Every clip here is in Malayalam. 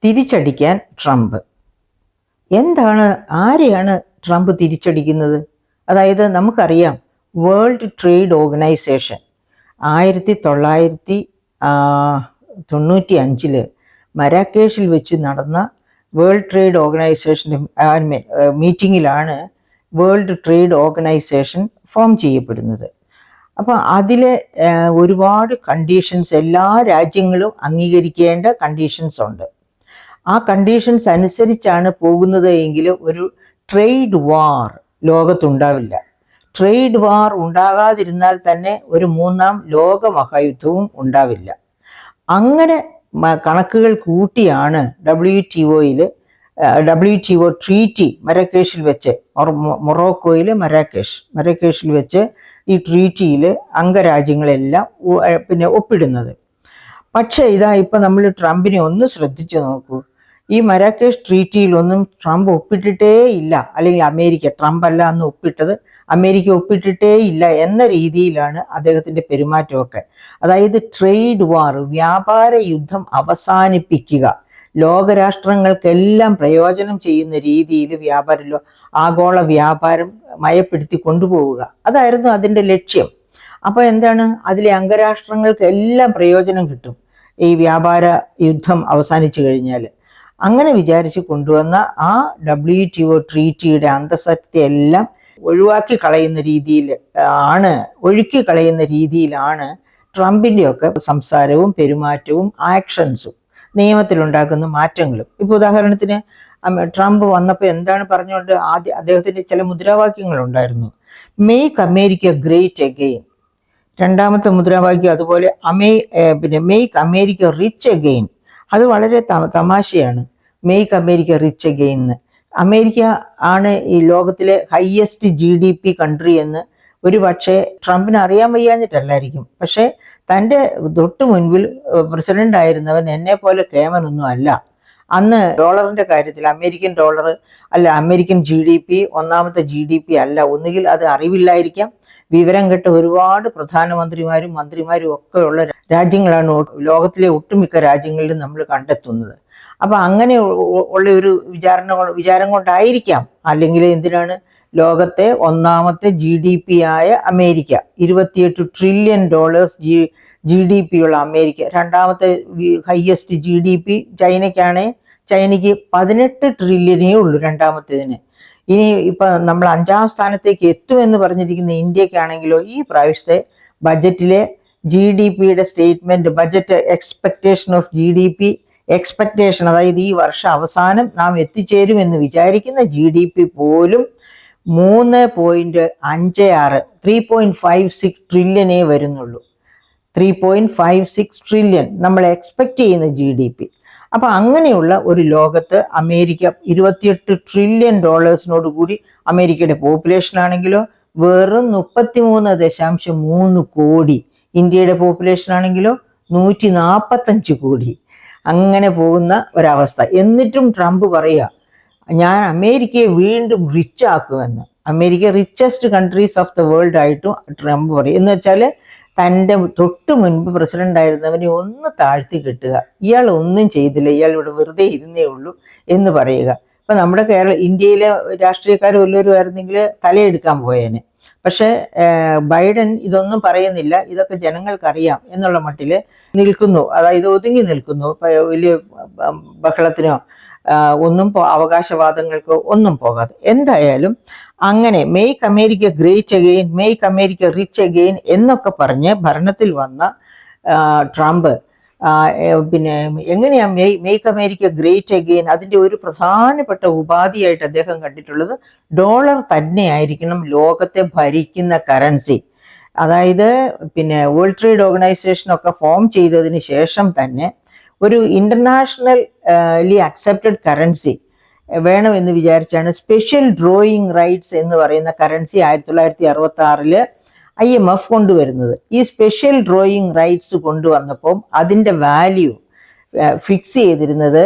തിരിച്ചടിക്കാൻ ട്രംപ്. എന്താണ്, ആരെയാണ് ട്രംപ് തിരിച്ചടിക്കുന്നത്? അതായത് നമുക്കറിയാം, വേൾഡ് ട്രേഡ് ഓർഗനൈസേഷൻ 1995 മരാക്കേഷിൽ വെച്ച് നടന്ന വേൾഡ് ട്രേഡ് ഓർഗനൈസേഷൻ്റെ മീറ്റിങ്ങിലാണ് വേൾഡ് ട്രേഡ് ഓർഗനൈസേഷൻ ഫോം ചെയ്യപ്പെടുന്നത്. അപ്പോൾ അതിലെ ഒരുപാട് കണ്ടീഷൻസ്, എല്ലാ രാജ്യങ്ങളും അംഗീകരിക്കേണ്ട കണ്ടീഷൻസ് ഉണ്ട്. ആ കണ്ടീഷൻസ് അനുസരിച്ചാണ് പോകുന്നത് എങ്കിൽ ഒരു ട്രേഡ് വാർ ലോകത്തുണ്ടാവില്ല. ട്രേഡ് വാർ ഉണ്ടാകാതിരുന്നാൽ തന്നെ ഒരു മൂന്നാം ലോകമഹായുദ്ധവും ഉണ്ടാവില്ല. അങ്ങനെ കണക്കുകൾ കൂട്ടിയാണ് WTO ട്രീറ്റി മരാക്കേഷിൽ വെച്ച്, മൊറോക്കോയിലെ മരാക്കേഷിൽ വെച്ച് ഈ ട്രീറ്റിയിൽ അംഗരാജ്യങ്ങളെല്ലാം ഒപ്പിടുന്നത്. പക്ഷേ ഇപ്പം നമ്മൾ ട്രംപിനെ ഒന്ന് ശ്രദ്ധിച്ചു നോക്കൂ. ഈ മരാക്കേഷ് ട്രീറ്റിയിലൊന്നും ട്രംപ് ഒപ്പിട്ടിട്ടേ ഇല്ല, അല്ലെങ്കിൽ അമേരിക്ക, ട്രംപ് അല്ല അന്ന് ഒപ്പിട്ടത്, അമേരിക്ക ഒപ്പിട്ടിട്ടേ ഇല്ല എന്ന രീതിയിലാണ് അദ്ദേഹത്തിൻ്റെ പെരുമാറ്റമൊക്കെ. അതായത് ട്രേഡ് വാർ, വ്യാപാര യുദ്ധം അവസാനിപ്പിക്കുക, ലോകരാഷ്ട്രങ്ങൾക്കെല്ലാം പ്രയോജനം ചെയ്യുന്ന രീതിയിൽ ആഗോള വ്യാപാരം മയപ്പെടുത്തി കൊണ്ടുപോവുക, അതായിരുന്നു അതിൻ്റെ ലക്ഷ്യം. അപ്പോൾ എന്താണ്, അതിലെ അംഗരാഷ്ട്രങ്ങൾക്കെല്ലാം പ്രയോജനം കിട്ടും ഈ വ്യാപാര യുദ്ധം അവസാനിച്ചു കഴിഞ്ഞാൽ. അങ്ങനെ വിചാരിച്ച് കൊണ്ടുവന്ന ആ WTO ട്രീറ്റിയുടെ അന്തസത്തയെല്ലാം ഒഴുക്കി കളയുന്ന രീതിയിലാണ് ട്രംപിൻ്റെയൊക്കെ സംസാരവും പെരുമാറ്റവും ആക്ഷൻസും നിയമത്തിലുണ്ടാക്കുന്ന മാറ്റങ്ങളും. ഇപ്പോൾ ഉദാഹരണത്തിന് ട്രംപ് വന്നപ്പോൾ എന്താണ് പറഞ്ഞുകൊണ്ട് അദ്ദേഹത്തിൻ്റെ ചില മുദ്രാവാക്യങ്ങളുണ്ടായിരുന്നു. മേക്ക് അമേരിക്ക ഗ്രേറ്റ് അഗെയിൻ, രണ്ടാമത്തെ മുദ്രാവാക്യം അതുപോലെ മേക്ക് അമേരിക്ക റിച്ച് അഗെയിൻ. അത് വളരെ തമാശയാണ്, മേക്ക് അമേരിക്ക റിച്ച് അഗെയിൻ എന്ന്. അമേരിക്ക ആണ് ഈ ലോകത്തിലെ ഹയസ്റ്റ് GDP കൺട്രി എന്ന് ഒരു പക്ഷേ ട്രംപിന് അറിയാൻ വയ്യാഞ്ഞിട്ടല്ലായിരിക്കും. പക്ഷേ തൻ്റെ തൊട്ട് മുൻപിൽ പ്രസിഡന്റ് ആയിരുന്നവൻ എന്നെ പോലെ കേമനൊന്നും അല്ല. അന്ന് ഡോളറിൻ്റെ കാര്യത്തിൽ അമേരിക്കൻ ഡോളർ അല്ല, അമേരിക്കൻ GDP ഒന്നാമത്തെ GDP അല്ല. ഒന്നുകിൽ അത് അറിവില്ലായിരിക്കാം, വിവരം കെട്ട ഒരുപാട് പ്രധാനമന്ത്രിമാരും മന്ത്രിമാരും ഒക്കെ ഉള്ള രാജ്യങ്ങളാണ് ലോകത്തിലെ ഒട്ടുമിക്ക രാജ്യങ്ങളിലും നമ്മൾ കണ്ടെത്തുന്നത്. അപ്പം അങ്ങനെ ഉള്ള ഒരു വിചാരം കൊണ്ടായിരിക്കാം, അല്ലെങ്കിൽ എന്തിനാണ് ലോകത്തെ ഒന്നാമത്തെ GDP ആയ അമേരിക്ക, $28 ട്രില്യൺ GDP ഉള്ള അമേരിക്ക, രണ്ടാമത്തെ ഹയസ്റ്റ് GDP ചൈനയ്ക്ക് 18 ട്രില്യനേ ഉള്ളൂ രണ്ടാമത്തേതിന്. ഇനി ഇപ്പം നമ്മൾ 5ാം സ്ഥാനത്തേക്ക് എത്തുമെന്ന് പറഞ്ഞിരിക്കുന്ന ഇന്ത്യക്കാണെങ്കിലോ ഈ പ്രാവശ്യത്തെ ബജറ്റിലെ GDPയുടെ statement, budget expectation of GDP expectation, അതായത് ഈ വർഷം അവസാനം നാം എത്തിച്ചേരുമെന്ന് വിചാരിക്കുന്ന GDP പോലും 3.56 3.56 ട്രില്യനേ വരുന്നുള്ളൂ. 3.56 ട്രില്യൺ നമ്മൾ എക്സ്പെക്ട് ചെയ്യുന്ന GDP. അപ്പം അങ്ങനെയുള്ള ഒരു ലോകത്ത് അമേരിക്ക $28 ട്രില്യൺ കൂടി, അമേരിക്കയുടെ പോപ്പുലേഷൻ ആണെങ്കിലോ വെറും 33.3 കോടി, ഇന്ത്യയുടെ പോപ്പുലേഷൻ ആണെങ്കിലോ 145 കോടി. അങ്ങനെ പോകുന്ന ഒരവസ്ഥ. എന്നിട്ടും ട്രംപ് പറയുക, ഞാൻ അമേരിക്കയെ വീണ്ടും റിച്ച് ആക്കുമെന്ന്. America richest countries of the world ആയിട്ടും ട്രംപ് പറയും. എന്ന് വെച്ചാൽ തൻ്റെ തൊട്ട് മുൻപ് പ്രസിഡന്റ് ആയിരുന്നവനെ ഒന്ന് താഴ്ത്തി കെട്ടുക, ഇയാൾ ഒന്നും ചെയ്തില്ല, ഇയാൾ ഇവിടെ വെറുതെ ഇരുന്നേ ഉള്ളൂ എന്ന് പറയുക. ഇപ്പം നമ്മുടെ ഇന്ത്യയിലെ രാഷ്ട്രീയക്കാർ വല്ലവരും ആയിരുന്നെങ്കിൽ തലയെടുക്കാൻ പോയേനെ. പക്ഷേ ബൈഡൻ ഇതൊന്നും പറയുന്നില്ല, ഇതൊക്കെ ജനങ്ങൾക്കറിയാം എന്നുള്ള മട്ടിൽ നിൽക്കുന്നു. അതായത് ഒതുങ്ങി നിൽക്കുന്നു, വലിയ ബഹളത്തിനോ ഒന്നും അവകാശവാദങ്ങൾക്കോ ഒന്നും പോകാതെ. എന്തായാലും അങ്ങനെ make America great again, make America rich again എന്നൊക്കെ പറഞ്ഞ് ഭരണത്തിൽ വന്ന ട്രംപ് എങ്ങനെയാ മേക്ക് അമേരിക്ക ഗ്രേറ്റ് അഗെയിൻ, അതിൻ്റെ ഒരു പ്രധാനപ്പെട്ട ഉപാധിയായിട്ട് അദ്ദേഹം കണ്ടിട്ടുള്ളത് ഡോളർ തന്നെയായിരിക്കണം ലോകത്തെ ഭരിക്കുന്ന കറൻസി. അതായത് വേൾഡ് ട്രേഡ് ഓർഗനൈസേഷനൊക്കെ ഫോം ചെയ്തതിന് ശേഷം തന്നെ ഒരു ഇന്റർനാഷണലി അക്സെപ്റ്റഡ് കറൻസി വേണമെന്ന് വിചാരിച്ചാണ് സ്പെഷ്യൽ ഡ്രോയിങ് റൈറ്റ്സ് എന്ന് പറയുന്ന കറൻസി 1966 IMF കൊണ്ടുവരുന്നത്. ഈ സ്പെഷ്യൽ ഡ്രോയിങ് റൈറ്റ്സ് കൊണ്ടുവന്നപ്പോൾ അതിൻ്റെ വാല്യൂ ഫിക്സ് ചെയ്തിരുന്നത്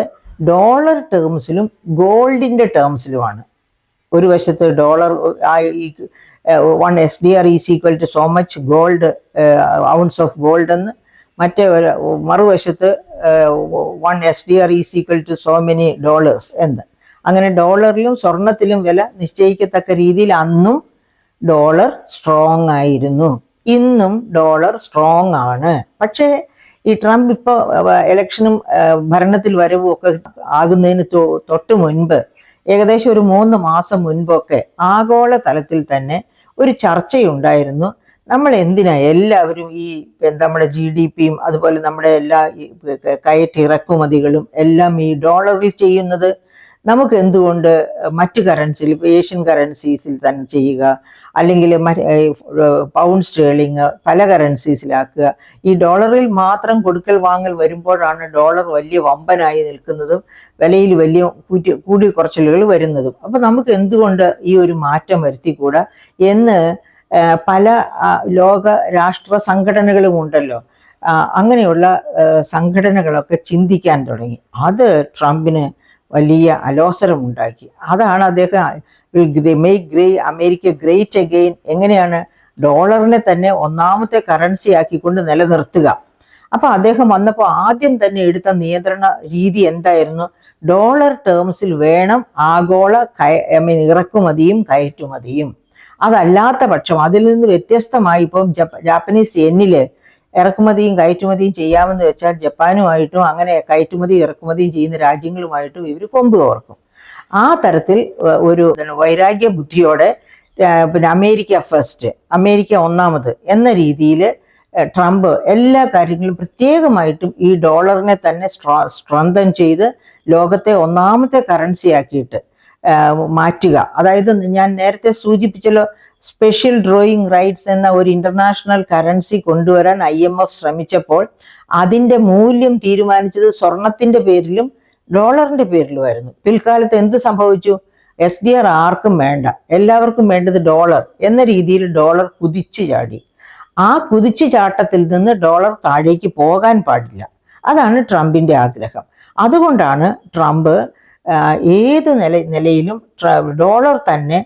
ഡോളർ ടേംസിലും ഗോൾഡിൻ്റെ ടേംസിലുമാണ്. ഒരു വശത്ത് dollar 1 SDR is equal to so much gold, ounce of gold എന്ന്, മറ്റേ ഒരു മറുവശത്ത് $1 is equal to so many dollars എന്ന്. അങ്ങനെ ഡോളറിലും സ്വർണത്തിലും വില നിശ്ചയിക്കത്തക്ക രീതിയിൽ അന്നും ഡോളർ സ്ട്രോങ് ആയിരുന്നു. ഇന്നും ഡോളർ സ്ട്രോങ് ആണ്. പക്ഷേ ഈ ട്രംപ് ഇപ്പോൾ ഇലക്ഷനും ഭരണത്തിൽ വരവും ഒക്കെ ആകുന്നതിന് തൊട്ട് മുൻപ്, ഏകദേശം ഒരു 3 മാസം മുൻപൊക്കെ ആഗോള തലത്തിൽ തന്നെ ഒരു ചർച്ചയുണ്ടായിരുന്നു. നമ്മൾ എന്തിനാ എല്ലാവരും ഈ നമ്മുടെ GDPയും അതുപോലെ നമ്മുടെ എല്ലാ കയറ്റിറക്കുമതികളും എല്ലാം ഈ ഡോളറിൽ ചെയ്യുന്നത്? നമുക്ക് എന്തുകൊണ്ട് മറ്റു കറൻസിയിൽ, ഇപ്പോൾ ഏഷ്യൻ കറൻസീസിൽ തന്നെ ചെയ്യുക, അല്ലെങ്കിൽ പൗണ്ട് സ്റ്റേർലിംഗ് പല കറൻസീസിലാക്കുക? ഈ ഡോളറിൽ മാത്രം കൊടുക്കൽ വാങ്ങൽ വരുമ്പോഴാണ് ഡോളർ വലിയ വമ്പനായി നിൽക്കുന്നതും വിലയിൽ വലിയ കൂടിക്കുറച്ചിലുകൾ വരുന്നതും. അപ്പം നമുക്ക് എന്തുകൊണ്ട് ഈ ഒരു മാറ്റം വരുത്തിക്കൂടാ എന്ന് പല ലോക രാഷ്ട്ര സംഘടനകളും ഉണ്ടല്ലോ, അങ്ങനെയുള്ള സംഘടനകളൊക്കെ ചിന്തിക്കാൻ തുടങ്ങി. അത് ട്രംപിന് വലിയ അലോസരമുണ്ടാക്കി. അതാണ് അദ്ദേഹം അമേരിക്ക ഗ്രേറ്റ് അഗെയിൻ, എങ്ങനെയാണ് ഡോളറിനെ തന്നെ ഒന്നാമത്തെ കറൻസി ആക്കിക്കൊണ്ട് നിലനിർത്തുക. അപ്പൊ അദ്ദേഹം വന്നപ്പോൾ ആദ്യം തന്നെ എടുത്ത നിയന്ത്രണ രീതി എന്തായിരുന്നു? ഡോളർ ടേംസിൽ വേണം ആഗോള ഇറക്കുമതിയും കയറ്റുമതിയും. അതല്ലാത്ത പക്ഷം, അതിൽ നിന്ന് വ്യത്യസ്തമായി ഇപ്പം ജാപ്പനീസ് യെന്നില് ഇറക്കുമതിയും കയറ്റുമതിയും ചെയ്യാമെന്ന് വെച്ചാൽ ജപ്പാനുമായിട്ടും അങ്ങനെ കയറ്റുമതി ഇറക്കുമതിയും ചെയ്യുന്ന രാജ്യങ്ങളുമായിട്ടും ഇവർ കൊമ്പ് കോർക്കും. ആ തരത്തിൽ ഒരു വൈരാഗ്യ ബുദ്ധിയോടെ പിന്നെ അമേരിക്ക ഫസ്റ്റ്, അമേരിക്ക ഒന്നാമത് എന്ന രീതിയിൽ ട്രംപ് എല്ലാ കാര്യങ്ങളും പ്രത്യേകമായിട്ടും ഈ ഡോളറിനെ തന്നെ സ്ട്രെങ്തൻ ചെയ്ത് ലോകത്തെ ഒന്നാമത്തെ കറൻസി ആക്കിയിട്ട് മാറ്റുക. അതായത് ഞാൻ നേരത്തെ സൂചിപ്പിച്ചല്ലോ, സ്പെഷ്യൽ ഡ്രോയിങ് റൈറ്റ്സ് എന്ന ഒരു ഇന്റർനാഷണൽ കറൻസി കൊണ്ടുവരാൻ IMF ശ്രമിച്ചപ്പോൾ അതിൻ്റെ മൂല്യം തീരുമാനിച്ചത് സ്വർണത്തിന്റെ പേരിലും ഡോളറിന്റെ പേരിലുമായിരുന്നു. പിൽക്കാലത്ത് എന്ത് സംഭവിച്ചു? SDR ആർക്കും വേണ്ട, എല്ലാവർക്കും വേണ്ടത് ഡോളർ എന്ന രീതിയിൽ ഡോളർ കുതിച്ചു ചാടി. ആ കുതിച്ചു ചാട്ടത്തിൽ നിന്ന് ഡോളർ താഴേക്ക് പോകാൻ പാടില്ല. അതാണ് ട്രംപിന്റെ ആഗ്രഹം. അതുകൊണ്ടാണ് ട്രംപ് ഏത് നിലയിലും ഡോളർ തന്നെ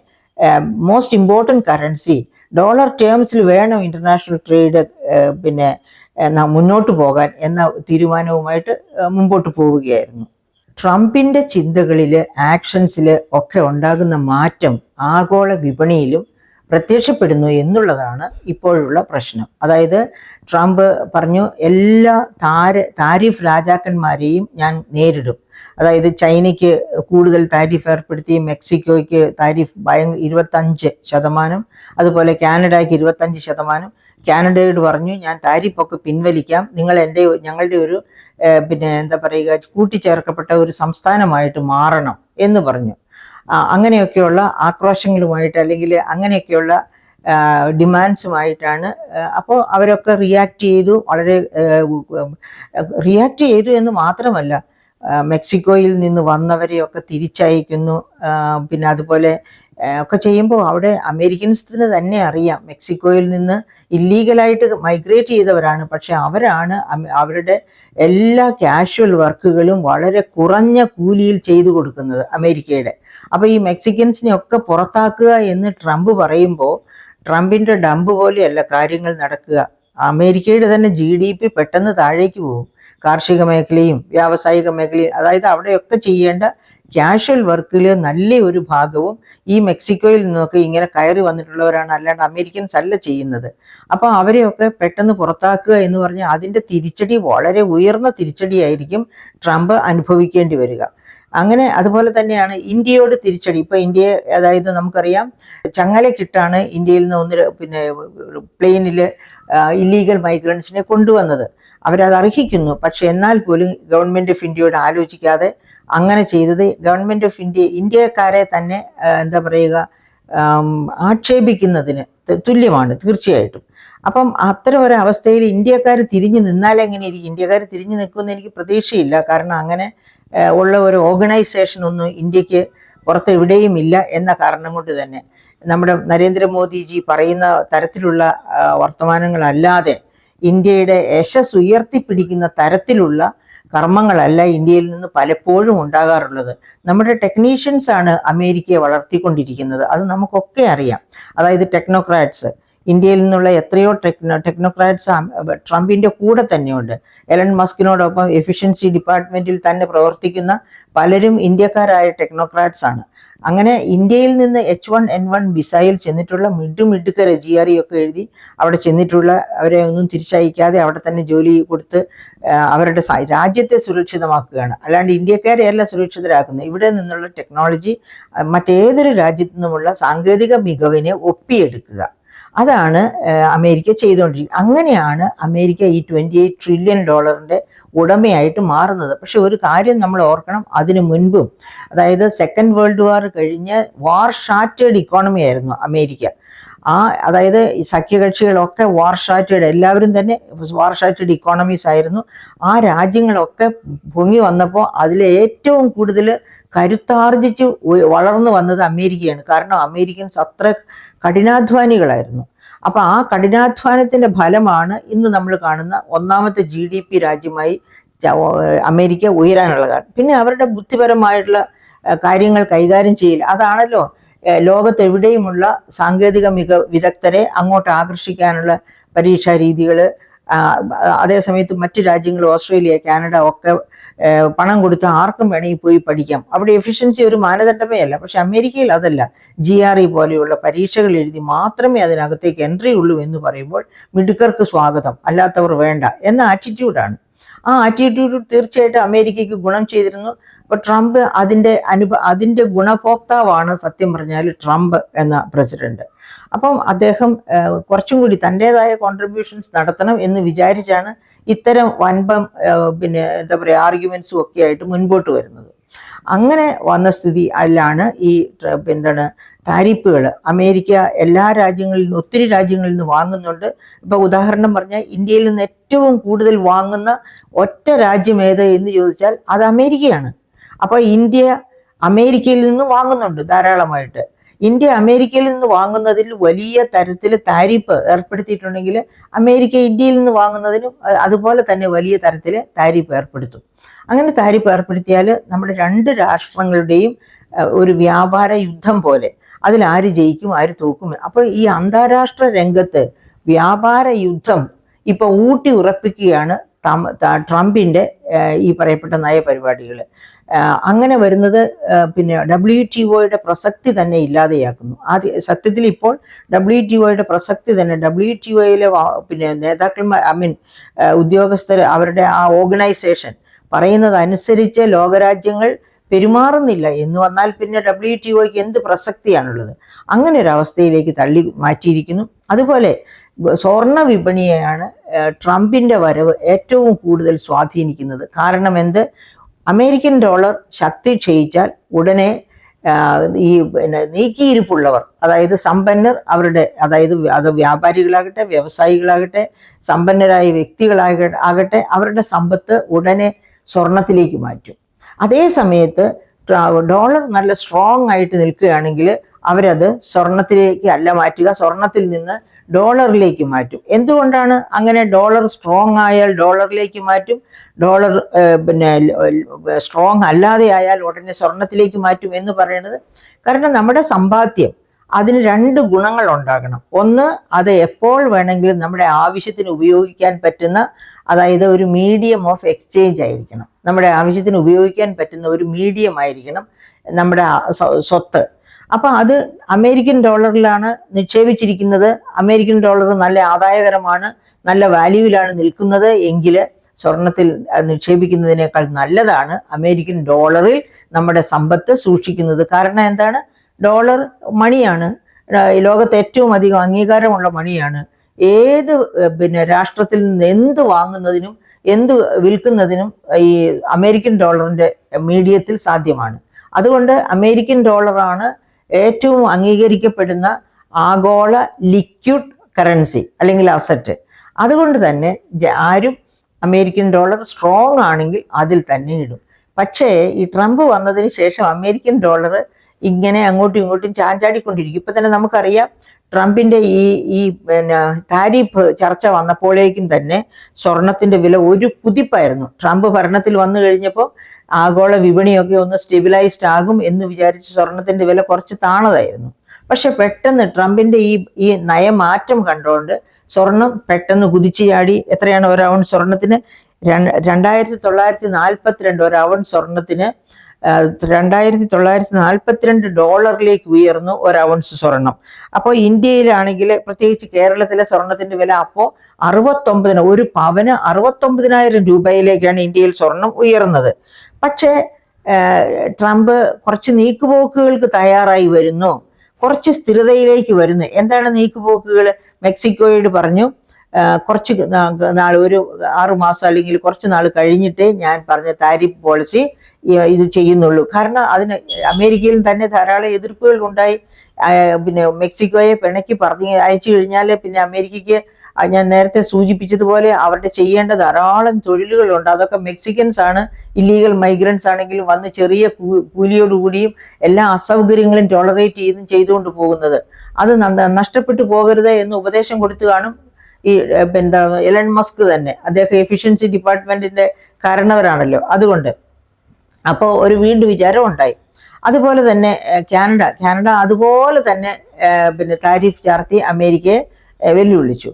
മോസ്റ്റ് ഇമ്പോർട്ടൻറ്റ് കറൻസി, ഡോളർ ടേംസിൽ വേണം ഇന്റർനാഷണൽ ട്രേഡ് പിന്നെ മുന്നോട്ട് പോകാൻ എന്ന തീരുമാനവുമായിട്ട് മുമ്പോട്ട് പോവുകയായിരുന്നു. ട്രംപിൻ്റെ ചിന്തകളിൽ, ആക്ഷൻസിൽ ഒക്കെ ഉണ്ടാകുന്ന മാറ്റം ആഗോള വിപണിയിലും പ്രത്യക്ഷപ്പെടുന്നു എന്നുള്ളതാണ് ഇപ്പോഴുള്ള പ്രശ്നം. അതായത് ട്രംപ് പറഞ്ഞു, എല്ലാ താരിഫ് രാജാക്കന്മാരെയും ഞാൻ നേരിടും. അതായത് ചൈനയ്ക്ക് കൂടുതൽ താരിഫ് ഏർപ്പെടുത്തി, മെക്സിക്കോയ്ക്ക് താരിഫ് 25%, അതുപോലെ കാനഡയ്ക്ക് 25%. കാനഡയോട് പറഞ്ഞു, ഞാൻ താരിഫൊക്കെ പിൻവലിക്കാം, നിങ്ങൾ ഞങ്ങളുടെ ഒരു പിന്നെ എന്താ പറയുക കൂട്ടിച്ചേർക്കപ്പെട്ട ഒരു സംസ്ഥാനമായിട്ട് മാറണം എന്ന് പറഞ്ഞു. അങ്ങനെയൊക്കെയുള്ള ആക്രോശങ്ങളുമായിട്ട് അല്ലെങ്കിൽ അങ്ങനെയൊക്കെയുള്ള ഡിമാൻഡ്സുമായിട്ടാണ്. അപ്പോൾ അവരൊക്കെ റിയാക്ട് ചെയ്തു എന്ന് മാത്രമല്ല, മെക്സിക്കോയിൽ നിന്ന് വന്നവരെയൊക്കെ തിരിച്ചയക്കുന്നു. പിന്നെ അതുപോലെ ഒക്കെ ചെയ്യുമ്പോൾ അവിടെ അമേരിക്കൻസിന് തന്നെ അറിയാം മെക്സിക്കോയിൽ നിന്ന് ഇല്ലീഗലായിട്ട് മൈഗ്രേറ്റ് ചെയ്തവരാണ്, പക്ഷെ അവരാണ് അവരുടെ എല്ലാ കാഷ്വൽ വർക്കുകളും വളരെ കുറഞ്ഞ കൂലിയിൽ ചെയ്തു കൊടുക്കുന്നത് അമേരിക്കയുടെ. അപ്പോൾ ഈ മെക്സിക്കൻസിനെ ഒക്കെ പുറത്താക്കുക എന്ന് ട്രംപ് പറയുമ്പോൾ ട്രംപിൻ്റെ ഡംപ് പോലെയല്ല കാര്യങ്ങൾ നടക്കുക. അമേരിക്കയുടെ തന്നെ GDP പെട്ടെന്ന് താഴേക്ക് പോകും. കാർഷിക മേഖലയും വ്യാവസായിക മേഖലയും, അതായത് അവിടെയൊക്കെ ചെയ്യേണ്ട കാഷ്വൽ വർക്കിൽ നല്ല ഒരു ഭാഗവും ഈ മെക്സിക്കോയിൽ നിന്നൊക്കെ ഇങ്ങനെ കയറി വന്നിട്ടുള്ളവരാണ്, അല്ലാണ്ട് അമേരിക്കൻസ് അല്ല ചെയ്യുന്നത്. അപ്പോൾ അവരെയൊക്കെ പെട്ടെന്ന് പുറത്താക്കുക എന്ന് പറഞ്ഞാൽ അതിൻ്റെ തിരിച്ചടി വളരെ ഉയർന്ന തിരിച്ചടിയായിരിക്കും ട്രംപ് അനുഭവിക്കേണ്ടി വരിക. അങ്ങനെ അതുപോലെ തന്നെയാണ് ഇന്ത്യയോട് തിരിച്ചടി. ഇപ്പൊ ഇന്ത്യയെ, അതായത് നമുക്കറിയാം ചങ്ങലക്കിട്ടാണ് ഇന്ത്യയിൽ നിന്ന് പിന്നെ പ്ലെയിനിൽ ഇല്ലീഗൽ മൈഗ്രൻസിനെ കൊണ്ടുവന്നത്. അവരത് അർഹിക്കുന്നു. പക്ഷെ എന്നാൽ പോലും ഗവൺമെന്റ് ഓഫ് ഇന്ത്യയോട് ആലോചിക്കാതെ അങ്ങനെ ചെയ്തത് ഗവൺമെന്റ് ഓഫ് ഇന്ത്യക്കാരെ തന്നെ എന്താ പറയുക ആക്ഷേപിക്കുന്നതിന് തുല്യമാണ് തീർച്ചയായിട്ടും. അപ്പം അത്തരം ഒരവസ്ഥയിൽ ഇന്ത്യക്കാർ തിരിഞ്ഞു നിന്നാൽ എങ്ങനെയായിരിക്കും? ഇന്ത്യക്കാർ തിരിഞ്ഞു നിൽക്കുമെന്ന് എനിക്ക് പ്രതീക്ഷയില്ല. കാരണം അങ്ങനെ ഉള്ള ഒരു ഓർഗനൈസേഷൻ ഒന്നും ഇന്ത്യക്ക് പുറത്ത് എവിടെയും ഇല്ല എന്ന കാരണം കൊണ്ട് തന്നെ നമ്മുടെ നരേന്ദ്രമോദിജി പറയുന്ന തരത്തിലുള്ള വർത്തമാനങ്ങളല്ലാതെ ഇന്ത്യയുടെ യശസ് ഉയർത്തിപ്പിടിക്കുന്ന തരത്തിലുള്ള കർമ്മങ്ങളല്ല ഇന്ത്യയിൽ നിന്ന് പലപ്പോഴും ഉണ്ടാകാറുള്ളത്. നമ്മുടെ ടെക്നീഷ്യൻസ് ആണ് അമേരിക്കയെ വളർത്തിക്കൊണ്ടിരിക്കുന്നത്, അത് നമുക്കൊക്കെ അറിയാം. അതായത് ടെക്നോക്രാറ്റ്സ് ഇന്ത്യയിൽ നിന്നുള്ള എത്രയോ ടെക്നോക്രാറ്റ്സ് ട്രംപിന്റെ കൂടെ തന്നെയുണ്ട്. എലൺ മസ്കിനോടൊപ്പം എഫിഷ്യൻസി ഡിപ്പാർട്ട്മെന്റിൽ തന്നെ പ്രവർത്തിക്കുന്ന പലരും ഇന്ത്യക്കാരായ ടെക്നോക്രാറ്റ്സ് ആണ്. അങ്ങനെ ഇന്ത്യയിൽ നിന്ന് H1N1 മിസൈൽ ചെന്നിട്ടുള്ള മിടുക്കരെ GRE ഒക്കെ എഴുതി അവിടെ ചെന്നിട്ടുള്ള അവരെ ഒന്നും തിരിച്ചയക്കാതെ അവിടെ തന്നെ ജോലി കൊടുത്ത് അവരുടെ രാജ്യത്തെ സുരക്ഷിതമാക്കുകയാണ്. അല്ലാണ്ട് ഇന്ത്യക്കാരെയല്ല സുരക്ഷിതരാക്കുന്നത്. ഇവിടെ നിന്നുള്ള ടെക്നോളജി മറ്റേതൊരു രാജ്യത്തു നിന്നുമുള്ള സാങ്കേതിക മികവിനെ ഒപ്പിയെടുക്കുക, അതാണ് അമേരിക്ക ചെയ്തുകൊണ്ടിരിക്കുന്നത്. അങ്ങനെയാണ് അമേരിക്ക ഈ $28 ട്രില്യൺ ഉടമയായിട്ട് മാറുന്നത്. പക്ഷെ ഒരു കാര്യം നമ്മൾ ഓർക്കണം, അതിനു മുൻപും, അതായത് സെക്കൻഡ് വേൾഡ് വാർ കഴിഞ്ഞ് വാർ ഷാറ്റേഡ് ഇക്കോണമി ആയിരുന്നു അമേരിക്ക. അതായത് സഖ്യകക്ഷികളൊക്കെ വാർ ഷാറ്റേഡ്, എല്ലാവരും തന്നെ വാർ ഷാറ്റേഡ് ഇക്കോണമീസ് ആയിരുന്നു. ആ രാജ്യങ്ങളൊക്കെ പൊങ്ങി വന്നപ്പോൾ അതിലെ ഏറ്റവും കൂടുതൽ കരുത്താർജിച്ച് വളർന്നു വന്നത് അമേരിക്കയാണ്. കാരണം അമേരിക്കൻസ് അത്ര കഠിനാധ്വാനികളായിരുന്നു. അപ്പൊ ആ കഠിനാധ്വാനത്തിന്റെ ഫലമാണ് ഇന്ന് നമ്മൾ കാണുന്ന ഒന്നാമത്തെ GDP രാജ്യമായി അമേരിക്ക ഉയരാനുള്ള കാരണം. പിന്നെ അവരുടെ ബുദ്ധിപരമായിട്ടുള്ള കാര്യങ്ങൾ കൈകാര്യം ചെയ്യില്ല. അതാണല്ലോ ലോകത്തെവിടെയുമുള്ള സാങ്കേതിക വിദഗ്ധരെ അങ്ങോട്ട് ആകർഷിക്കാനുള്ള പരീക്ഷാ രീതികൾ. അതേസമയത്ത് മറ്റു രാജ്യങ്ങൾ, ഓസ്ട്രേലിയ, കാനഡ ഒക്കെ പണം കൊടുത്ത് ആർക്കും വേണമെങ്കിൽ പോയി പഠിക്കാം. അവിടെ എഫിഷ്യൻസി ഒരു മാനദണ്ഡമേ അല്ല. പക്ഷെ അമേരിക്കയിൽ അതല്ല. GRE പോലെയുള്ള പരീക്ഷകൾ എഴുതി മാത്രമേ അതിനകത്തേക്ക് എൻട്രി ഉള്ളൂ എന്ന് പറയുമ്പോൾ മിടുക്കർക്ക് സ്വാഗതം, അല്ലാത്തവർ വേണ്ട എന്ന ആറ്റിറ്റ്യൂഡാണ്. ആ ആറ്റിറ്റ്യൂഡ് തീർച്ചയായിട്ടും അമേരിക്കയ്ക്ക് ഗുണം ചെയ്തിരുന്നു. അപ്പൊ ട്രംപ് അതിന്റെ ഗുണഭോക്താവാണ് സത്യം പറഞ്ഞാൽ ട്രംപ് എന്ന പ്രസിഡന്റ്. അപ്പം അദ്ദേഹം കുറച്ചും കൂടി തൻ്റെതായ കോൺട്രിബ്യൂഷൻസ് നടത്തണം എന്ന് വിചാരിച്ചാണ് ഇത്തരം വൻപം എന്താ പറയുക ആർഗ്യുമെന്റ്സും ഒക്കെ ആയിട്ട് മുൻപോട്ട് വരുന്നത്. അങ്ങനെ വന്ന സ്ഥിതി അതിലാണ് ഈ താരിഫുകൾ അമേരിക്ക എല്ലാ രാജ്യങ്ങളിൽ നിന്ന്, ഒത്തിരി രാജ്യങ്ങളിൽ നിന്ന് വാങ്ങുന്നുണ്ട്. ഇപ്പൊ ഉദാഹരണം പറഞ്ഞാൽ ഇന്ത്യയിൽ നിന്ന് ഏറ്റവും കൂടുതൽ വാങ്ങുന്ന ഒറ്റ രാജ്യം ഏത് എന്ന് ചോദിച്ചാൽ അത് അമേരിക്കയാണ്. അപ്പൊ ഇന്ത്യ അമേരിക്കയിൽ നിന്ന് വാങ്ങുന്നുണ്ട് ധാരാളമായിട്ട്. ഇന്ത്യ അമേരിക്കയിൽ നിന്ന് വാങ്ങുന്നതിൽ വലിയ തരത്തിൽ താരിഫ് ഏർപ്പെടുത്തിയിട്ടുണ്ടെങ്കിൽ അമേരിക്ക ഇന്ത്യയിൽ നിന്ന് വാങ്ങുന്നതിനും അതുപോലെ തന്നെ വലിയ തരത്തിൽ താരിഫ് ഏർപ്പെടുത്തും. അങ്ങനെ താരിഫ് ഏർപ്പെടുത്തിയാൽ നമ്മുടെ രണ്ട് രാഷ്ട്രങ്ങളുടെയും ഒരു വ്യാപാര യുദ്ധം പോലെ, അതിൽ ആര് ജയിക്കും ആര് തോക്കും. അപ്പോൾ ഈ അന്താരാഷ്ട്ര രംഗത്ത് വ്യാപാര യുദ്ധം ഇപ്പൊ ഊട്ടി ഉറപ്പിക്കുകയാണ് ട്രംപിന്റെ ഈ പറയപ്പെട്ട നയപരിപാടികൾ. അങ്ങനെ വരുന്നത് WTOയുടെ പ്രസക്തി തന്നെ ഇല്ലാതെയാക്കുന്നു. സത്യത്തിൽ ഇപ്പോൾ WTOയുടെ പ്രസക്തി തന്നെ, WTOയിലെ നേതാക്കന്മാർ ഉദ്യോഗസ്ഥർ, അവരുടെ ആ ഓർഗനൈസേഷൻ പറയുന്നതനുസരിച്ച് ലോകരാജ്യങ്ങൾ പെരുമാറുന്നില്ല എന്ന് വന്നാൽ പിന്നെ WTOയ്ക്ക് എന്ത് പ്രസക്തിയാണുള്ളത്? അങ്ങനെ ഒരു അവസ്ഥയിലേക്ക് തള്ളി മാറ്റിയിരിക്കുന്നു. അതുപോലെ സ്വർണ്ണ വിപണിയെയാണ് ട്രംപിന്റെ വരവ് ഏറ്റവും കൂടുതൽ സ്വാധീനിക്കുന്നത്. കാരണം എന്ത്? അമേരിക്കൻ ഡോളർ ശക്തി ക്ഷയിച്ചാൽ ഉടനെ ഈ നീക്കിയിരിപ്പുള്ളവർ, അതായത് സമ്പന്നർ, അതായത് വ്യാപാരികളാകട്ടെ, വ്യവസായികളാകട്ടെ, സമ്പന്നരായ വ്യക്തികളാകട്ടെ, അവരുടെ സമ്പത്ത് ഉടനെ സ്വർണത്തിലേക്ക് മാറ്റും. അതേ സമയത്ത് ഡോളർ നല്ല സ്ട്രോങ് ആയിട്ട് നിൽക്കുകയാണെങ്കിൽ അവരത് സ്വർണത്തിലേക്ക് അല്ല മാറ്റുക, സ്വർണത്തിൽ നിന്ന് ഡോളറിലേക്ക് മാറ്റും. എന്തുകൊണ്ടാണ് അങ്ങനെ? ഡോളർ സ്ട്രോങ് ആയാൽ ഡോളറിലേക്ക് മാറ്റും, ഡോളർ സ്ട്രോങ് അല്ലാതെ ആയാൽ ഉടനെ സ്വർണത്തിലേക്ക് മാറ്റും എന്ന് പറയുന്നത്. കാരണം നമ്മുടെ സമ്പാദ്യം അതിന് രണ്ട് ഗുണങ്ങൾ ഉണ്ടാകണം. ഒന്ന്, അത് എപ്പോൾ വേണമെങ്കിലും നമ്മുടെ ആവശ്യത്തിന് ഉപയോഗിക്കാൻ പറ്റുന്ന, അതായത് ഒരു മീഡിയം ഓഫ് എക്സ്ചേഞ്ച് ആയിരിക്കണം. നമ്മുടെ ആവശ്യത്തിന് ഉപയോഗിക്കാൻ പറ്റുന്ന ഒരു മീഡിയം ആയിരിക്കണം നമ്മുടെ സ്വത്ത്. അപ്പൊ അത് അമേരിക്കൻ ഡോളറിലാണ് നിക്ഷേപിച്ചിരിക്കുന്നത്. അമേരിക്കൻ ഡോളർ നല്ല ആദായകരമാണ്, നല്ല വാല്യൂവിലാണ് നിൽക്കുന്നത് എങ്കിൽ സ്വർണത്തിൽ നിക്ഷേപിക്കുന്നതിനേക്കാൾ നല്ലതാണ് അമേരിക്കൻ ഡോളറിൽ നമ്മുടെ സമ്പത്ത് സൂക്ഷിക്കുന്നത്. കാരണം എന്താണ്? ഡോളർ മണിയാണ്, ലോകത്ത് ഏറ്റവും അധികം അംഗീകാരമുള്ള മണിയാണ്. ഏത് രാഷ്ട്രത്തിൽ നിന്ന് എന്ത് വാങ്ങുന്നതിനും എന്ത് വിൽക്കുന്നതിനും ഈ അമേരിക്കൻ ഡോളറിന്റെ മീഡിയത്തിൽ സാധ്യമാണ്. അതുകൊണ്ട് അമേരിക്കൻ ഡോളറാണ് ഏറ്റവും അംഗീകരിക്കപ്പെടുന്ന ആഗോള ലിക്വിഡ് കറൻസി അല്ലെങ്കിൽ അസറ്റ്. അതുകൊണ്ട് തന്നെ ആരും അമേരിക്കൻ ഡോളർ സ്ട്രോങ് ആണെങ്കിൽ അതിൽ തന്നെ ഇടും. പക്ഷേ ഈ ട്രംപ് വന്നതിന് ശേഷം അമേരിക്കൻ ഡോളർ ഇങ്ങനെ അങ്ങോട്ടും ഇങ്ങോട്ടും ചാഞ്ചാടിക്കൊണ്ടിരിക്കും. ഇപ്പൊ തന്നെ നമുക്കറിയാം ട്രംപിന്റെ ഈ താരിഫ് ചർച്ച വന്നപ്പോഴേക്കും തന്നെ സ്വർണത്തിന്റെ വില ഒരു കുതിപ്പായിരുന്നു. ട്രംപ് ഭരണത്തിൽ വന്നു കഴിഞ്ഞപ്പോൾ ആഗോള വിപണിയൊക്കെ ഒന്ന് സ്റ്റെബിലൈസ്ഡ് ആകും എന്ന് വിചാരിച്ച് സ്വർണത്തിന്റെ വില കുറച്ച് താണതായിരുന്നു. പക്ഷെ പെട്ടെന്ന് ട്രംപിന്റെ ഈ നയമാറ്റം കണ്ടുകൊണ്ട് സ്വർണം പെട്ടെന്ന് കുതിച്ചു ചാടി. എത്രയാണ് ഒരു ഔൺസ് സ്വർണത്തിന്? 2942 ഒരു ഔൺസ് സ്വർണത്തിന് $2942 ഉയർന്നു ഒരു ഔൺസ് സ്വർണം. അപ്പോൾ ഇന്ത്യയിലാണെങ്കിൽ, പ്രത്യേകിച്ച് കേരളത്തിലെ സ്വർണത്തിന്റെ വില അപ്പോൾ 69, ഒരു പവന് 69,000 രൂപയിലേക്കാണ് ഇന്ത്യയിൽ സ്വർണം ഉയർന്നത്. പക്ഷേ ട്രംപ് കുറച്ച് നീക്കുപോക്കുകൾക്ക് തയ്യാറായി വരുന്നു, കുറച്ച് സ്ഥിരതയിലേക്ക് വരുന്നു. എന്താണ് നീക്കുപോക്കുകൾ? മെക്സിക്കോയോട് പറഞ്ഞു, കുറച്ച് നാൾ, ഒരു 6 മാസം അല്ലെങ്കിൽ കുറച്ച് നാൾ കഴിഞ്ഞിട്ടേ ഞാൻ പറഞ്ഞ താരിഫ് പോളിസി ഇത് ചെയ്യുന്നുള്ളൂ. കാരണം അതിന് അമേരിക്കയിൽ തന്നെ ധാരാളം എതിർപ്പുകൾ ഉണ്ടായി. പിന്നെ മെക്സിക്കോയെ പിണക്കി അയച്ചു കഴിഞ്ഞാൽ പിന്നെ അമേരിക്കയ്ക്ക്, ഞാൻ നേരത്തെ സൂചിപ്പിച്ചതുപോലെ, അവരുടെ ചെയ്യേണ്ട ധാരാളം തൊഴിലുകളുണ്ട്. അതൊക്കെ മെക്സിക്കൻസ് ആണ്, ഇല്ലീഗൽ മൈഗ്രൻസ് ആണെങ്കിലും വന്ന് ചെറിയ കൂലിയോടുകൂടിയും എല്ലാ അസൗകര്യങ്ങളും ടോളറേറ്റ് ചെയ്തുകൊണ്ട് പോകുന്നത്. അത് നഷ്ടപ്പെട്ടു പോകരുത് എന്ന് ഉപദേശം കൊടുത്തു കാണും ഈ എലൺ മസ്ക് തന്നെ. അദ്ദേഹം എഫിഷ്യൻസി ഡിപ്പാർട്ട്മെന്റിന്റെ കാരണവരാണല്ലോ. അതുകൊണ്ട് അപ്പോൾ ഒരു വീണ്ടും വിചാരം ഉണ്ടായി. അതുപോലെ തന്നെ കാനഡ അതുപോലെ തന്നെ പിന്നെ താരിഫ് ചാർത്തി അമേരിക്കയെ വെല്ലുവിളിച്ചു.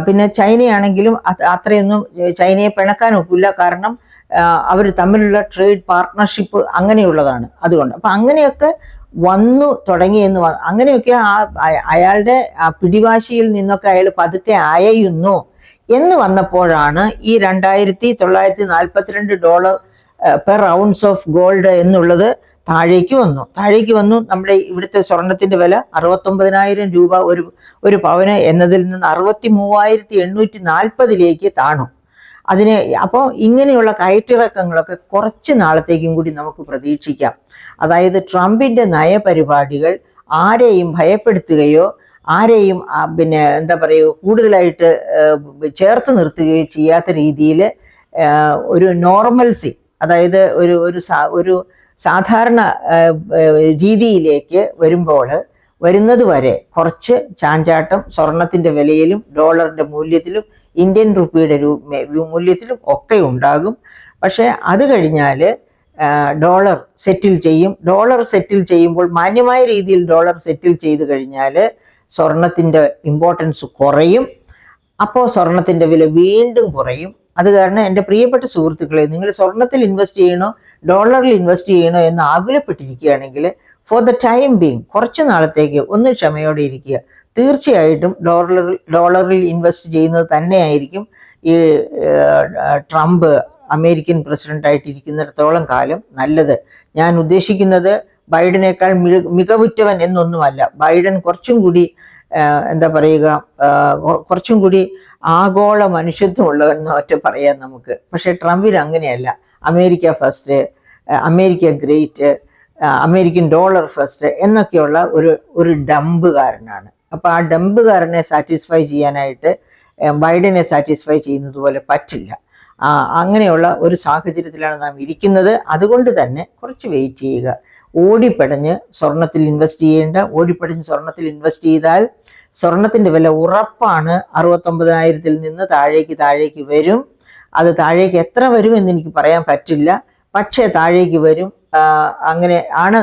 പിന്നെ ചൈനയാണെങ്കിലും അത്രയൊന്നും ചൈനയെ പിണക്കാൻ ഒക്കില്ല. കാരണം അവർ തമ്മിലുള്ള ട്രേഡ് പാർട്ട്ണർഷിപ്പ് അങ്ങനെയുള്ളതാണ്. അതുകൊണ്ട് അപ്പം അങ്ങനെയൊക്കെ വന്നു തുടങ്ങിയെന്ന് അങ്ങനെയൊക്കെ അയാളുടെ പിടിവാശിയിൽ നിന്നൊക്കെ അയാൾ പതുക്കെ അയയുന്നു എന്ന് വന്നപ്പോഴാണ് ഈ $2,942 പെർ ഔൺസ് ഓഫ് ഗോൾഡ് എന്നുള്ളത് താഴേക്ക് വന്നു. നമ്മുടെ ഇവിടുത്തെ സ്വർണത്തിന്റെ വില 69,000 രൂപ ഒരു പവന് എന്നതിൽ നിന്ന് 63,840 താണു. അപ്പോൾ ഇങ്ങനെയുള്ള കയറ്റിറക്കങ്ങളൊക്കെ കുറച്ച് നാളത്തേക്കും കൂടി നമുക്ക് പ്രതീക്ഷിക്കാം. അതായത് ട്രംപിന്റെ നയപരിപാടികൾ ആരെയും ഭയപ്പെടുത്തുകയോ ആരെയും പിന്നെ എന്താ പറയുക കൂടുതലായിട്ട് ചേർത്ത് നിർത്തുകയോ ചെയ്യാത്ത രീതിയിൽ ഒരു നോർമൽസി, അതായത് ഒരു സാധാരണ രീതിയിലേക്ക് വരുന്നത് വരെ കുറച്ച് ചാഞ്ചാട്ടം സ്വർണത്തിന്റെ വിലയിലും ഡോളറിന്റെ മൂല്യത്തിലും ഇന്ത്യൻ റുപ്പിയുടെ മൂല്യത്തിലും ഒക്കെ ഉണ്ടാകും. പക്ഷെ അത് കഴിഞ്ഞാൽ ഡോളർ സെറ്റിൽ ചെയ്യുമ്പോൾ മാന്യമായ രീതിയിൽ ഡോളർ സെറ്റിൽ ചെയ്ത് കഴിഞ്ഞാൽ സ്വർണത്തിന്റെ ഇമ്പോർട്ടൻസ് കുറയും. അപ്പോൾ സ്വർണത്തിന്റെ വില വീണ്ടും കുറയും. അത് കാരണം എൻ്റെ പ്രിയപ്പെട്ട സുഹൃത്തുക്കളെ, നിങ്ങൾ സ്വർണത്തിൽ ഇൻവെസ്റ്റ് ചെയ്യണോ ഡോളറിൽ ഇൻവെസ്റ്റ് ചെയ്യണോ എന്ന് ആകുലപ്പെട്ടിരിക്കുകയാണെങ്കിൽ ഫോർ ദ ടൈം ബീങ് കുറച്ച് നാളത്തേക്ക് ഒന്ന് ക്ഷമയോടെ ഇരിക്കുക. തീർച്ചയായിട്ടും ഡോളറിൽ ഇൻവെസ്റ്റ് ചെയ്യുന്നത് തന്നെയായിരിക്കും ഈ ട്രംപ് അമേരിക്കൻ പ്രസിഡന്റ് ആയിട്ടിരിക്കുന്നിടത്തോളം കാലം നല്ലത്. ഞാൻ ഉദ്ദേശിക്കുന്നത് ബൈഡനേക്കാൾ മികവുറ്റവൻ എന്നൊന്നുമല്ല. ബൈഡൻ കുറച്ചും കൂടി എന്താ പറയുക, കുറച്ചും കൂടി ആഗോള മനുഷ്യത്വമുള്ളവെന്ന് ഒറ്റ പറയാം നമുക്ക്. പക്ഷെ ട്രംപിന് അങ്ങനെയല്ല. America first, America great, American dollar first എന്നൊക്കെയുള്ള ഒരു ഡംബുകാരനാണ്. അപ്പോൾ ആ ഡംബുകാരനെ സാറ്റിസ്ഫൈ ചെയ്യാനായിട്ട് ബൈഡനെ സാറ്റിസ്ഫൈ ചെയ്യുന്നത് പോലെ പറ്റില്ല. അങ്ങനെയുള്ള ഒരു സാഹചര്യത്തിലാണ് നാം ഇരിക്കുന്നത്. അതുകൊണ്ട് തന്നെ കുറച്ച് വെയിറ്റ് ചെയ്യുക. ഓടിപ്പടഞ്ഞ് സ്വർണത്തിൽ ഇൻവെസ്റ്റ് ചെയ്യേണ്ട. ഓടിപ്പടഞ്ഞ് സ്വർണത്തിൽ ഇൻവെസ്റ്റ് ചെയ്താൽ സ്വർണത്തിൻ്റെ വില ഉറപ്പാണ് 69,000 നിന്ന് താഴേക്ക് വരും. അത് താഴേക്ക് എത്ര വരും എന്ന് എനിക്ക് പറയാൻ പറ്റില്ല, പക്ഷേ താഴേക്ക് വരും. അങ്ങനെ ആണ്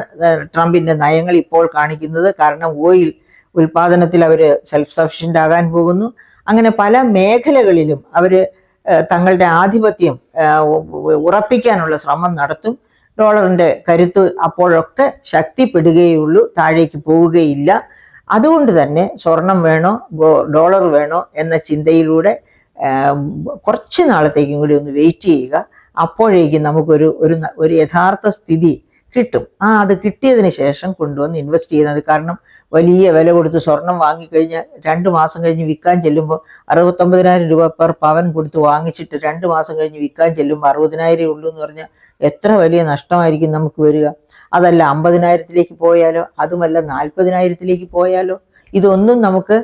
ട്രംപിൻ്റെ നയങ്ങൾ ഇപ്പോൾ കാണിക്കുന്നത്. കാരണം ഓയിൽ ഉൽപാദനത്തിൽ അവർ സെൽഫ് സഫിഷ്യൻ്റ് ആകാൻ പോകുന്നു. അങ്ങനെ പല മേഖലകളിലും അവർ തങ്ങളുടെ ആധിപത്യം ഉറപ്പിക്കാനുള്ള ശ്രമം നടത്തും. ഡോളറിൻ്റെ കരുത്ത് അപ്പോഴൊക്കെ ശക്തിപ്പെടുകയുള്ളൂ, താഴേക്ക് പോവുകയില്ല. അതുകൊണ്ട് തന്നെ സ്വർണം വേണോ ഡോളർ വേണോ എന്ന ചിന്തയിലൂടെ കുറച്ച് നാളത്തേക്കും കൂടി ഒന്ന് വെയിറ്റ് ചെയ്യുക. അപ്പോഴേക്കും നമുക്കൊരു യഥാർത്ഥ സ്ഥിതി കിട്ടും. അത് കിട്ടിയതിന് ശേഷം കൊണ്ടുവന്ന് ഇൻവെസ്റ്റ് ചെയ്യുന്നത്. കാരണം വലിയ വില കൊടുത്ത് സ്വർണം വാങ്ങിക്കഴിഞ്ഞാൽ 2 മാസം കഴിഞ്ഞ് വിൽക്കാൻ ചെല്ലുമ്പോൾ 69,000 രൂപ പെർ പവൻ കൊടുത്ത് വാങ്ങിച്ചിട്ട് 2 മാസം കഴിഞ്ഞ് വിൽക്കാൻ ചെല്ലുമ്പോൾ 60,000 ഉള്ളൂ എന്ന് പറഞ്ഞാൽ എത്ര വലിയ നഷ്ടമായിരിക്കും നമുക്ക് വരിക. അതല്ല 50,000 പോയാലോ, അതുമല്ല 40,000 പോയാലോ. ഇതൊന്നും നമുക്ക്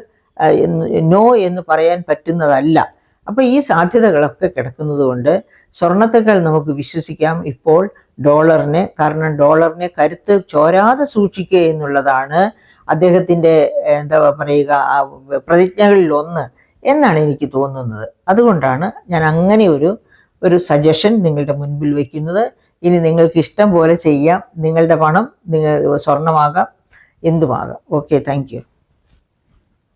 നോ എന്ന് പറയാൻ പറ്റുന്നതല്ല. അപ്പോൾ ഈ സാധ്യതകളൊക്കെ കിടക്കുന്നത് കൊണ്ട് സ്വർണത്തേക്കാൾ നമുക്ക് വിശ്വസിക്കാം ഇപ്പോൾ ഡോളറിനെ. കാരണം ഡോളറിനെ കരുത്ത് ചോരാതെ സൂക്ഷിക്കുക എന്നുള്ളതാണ് അദ്ദേഹത്തിൻ്റെ എന്താ പറയുക പ്രതിജ്ഞകളിൽ ഒന്ന് എന്നാണ് എനിക്ക് തോന്നുന്നത്. അതുകൊണ്ടാണ് ഞാൻ അങ്ങനെ ഒരു സജഷൻ നിങ്ങളുടെ മുൻപിൽ വയ്ക്കുന്നത്. ഇനി നിങ്ങൾക്ക് ഇഷ്ടം പോലെ ചെയ്യാം. നിങ്ങളുടെ പണം സ്വർണമാകാം, എന്തുമാകാം. Okay, thank U.